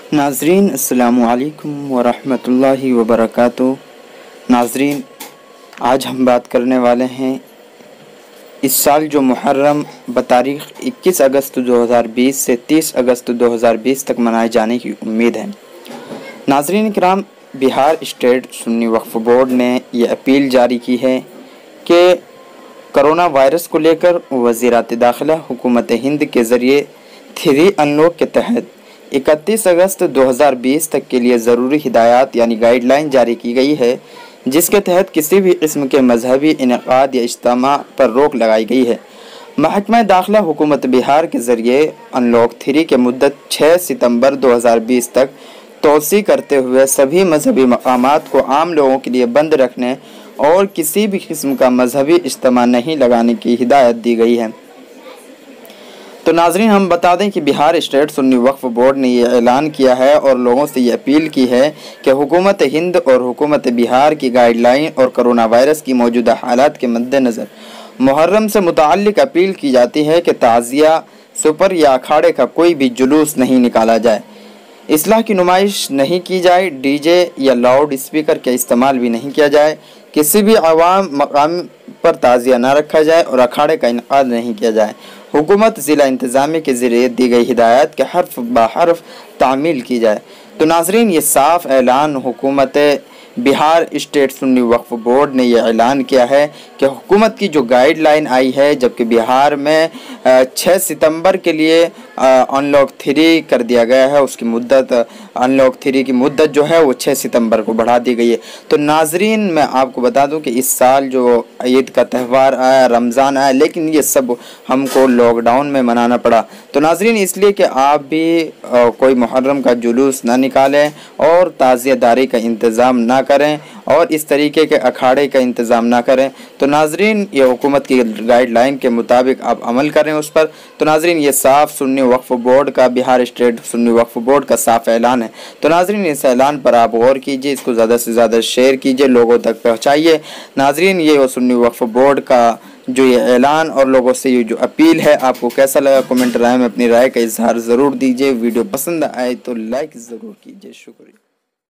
नाज़रीन अस्सलामु अलैकुम वरहमतुल्लाहि वबरकातुहू। नाज़रीन, आज हम बात करने वाले हैं इस साल जो मुहर्रम बतारीख़ 21 अगस्त 2020 से 30 अगस्त 2020 तक मनाए जाने की उम्मीद है। नाज़रीन इकराम, बिहार स्टेट सुन्नी वक्फ बोर्ड ने यह अपील जारी की है कि कोरोना वायरस को लेकर वज़ीरात दाखिला हुकूमत हिंद के ज़रिए 3 अनलॉक के तहत 31 अगस्त 2020 तक के लिए ज़रूरी हिदायत यानी गाइडलाइन जारी की गई है, जिसके तहत किसी भी किस्म के मजहबी इनेकाद या इज्तिमा पर रोक लगाई गई है। महकमा दाखिला हुकूमत बिहार के ज़रिए अनलॉक 3 की मुद्दत 6 सितंबर 2020 तक तोसी करते हुए सभी मजहबी मकामात को आम लोगों के लिए बंद रखने और किसी भी किस्म का मजहबी इज्तिमा नहीं लगाने की हिदायत दी गई है। तो नाज़रीन, हम बता दें कि बिहार स्टेट सुन्नी वक्फ बोर्ड ने यह ऐलान किया है और लोगों से ये अपील की है कि हुकूमत हिंद और हुकूमत बिहार की गाइडलाइन और कोरोना वायरस की मौजूदा हालात के मद्देनज़र मुहर्रम से मुताल्लिक़ अपील की जाती है कि ताज़िया, सुपर या अखाड़े का कोई भी जुलूस नहीं निकाला जाए, इस्लाह की नुमाइश नहीं की जाए, डीजे या लाउड स्पीकर का इस्तेमाल भी नहीं किया जाए, किसी भी अवाम मकाम पर ताज़िया ना रखा जाए और अखाड़े का इनकाद नहीं किया जाए। हुकूमत ज़िला इंतज़ामिया के ज़रिए दी गई हिदायत के हर्फ ब हर्फ तामील की जाए। तो नाज़रीन, ये साफ ऐलान हुकूमत बिहार स्टेट सुन्नी वक्फ बोर्ड ने यह ऐलान किया है कि हुकूमत की जो गाइडलाइन आई है, जबकि बिहार में 6 सितंबर के लिए अनलॉक 3 कर दिया गया है, उसकी मुद्दत अनलॉक 3 की मुद्दत जो है वो 6 सितंबर को बढ़ा दी गई है। तो नाज़रीन, मैं आपको बता दूं कि इस साल जो ईद का त्यौहार आया, रमज़ान आया, लेकिन ये सब हमको लॉकडाउन में मनाना पड़ा। तो नाज़रीन, इसलिए कि आप भी कोई मुहर्रम का जुलूस ना निकालें और ताज़ियादारी का इंतज़ाम ना करें और इस तरीके के अखाड़े का इंतज़ाम ना करें। तो नाज़रीन, ये हुकूमत की गाइडलाइन के मुताबिक आप अमल करें उस पर। तो नाज़रीन, ये साफ़ सुन्नी वक्फ बोर्ड का, बिहार स्टेट सुन्नी वक्फ बोर्ड का साफ़ ऐलान है। तो नाज़रीन, इस ऐलान पर आप गौर कीजिए, इसको ज़्यादा से ज़्यादा शेयर कीजिए, लोगों तक पहुँचाइए। नाज़रीन, ये वो सुन्नी वक्फ बोर्ड का जो ये ऐलान और लोगों से ये जो अपील है, आपको कैसा लगा कमेंट राय में अपनी राय का इजहार ज़रूर दीजिए। वीडियो पसंद आए तो लाइक ज़रूर कीजिए। शुक्रिया।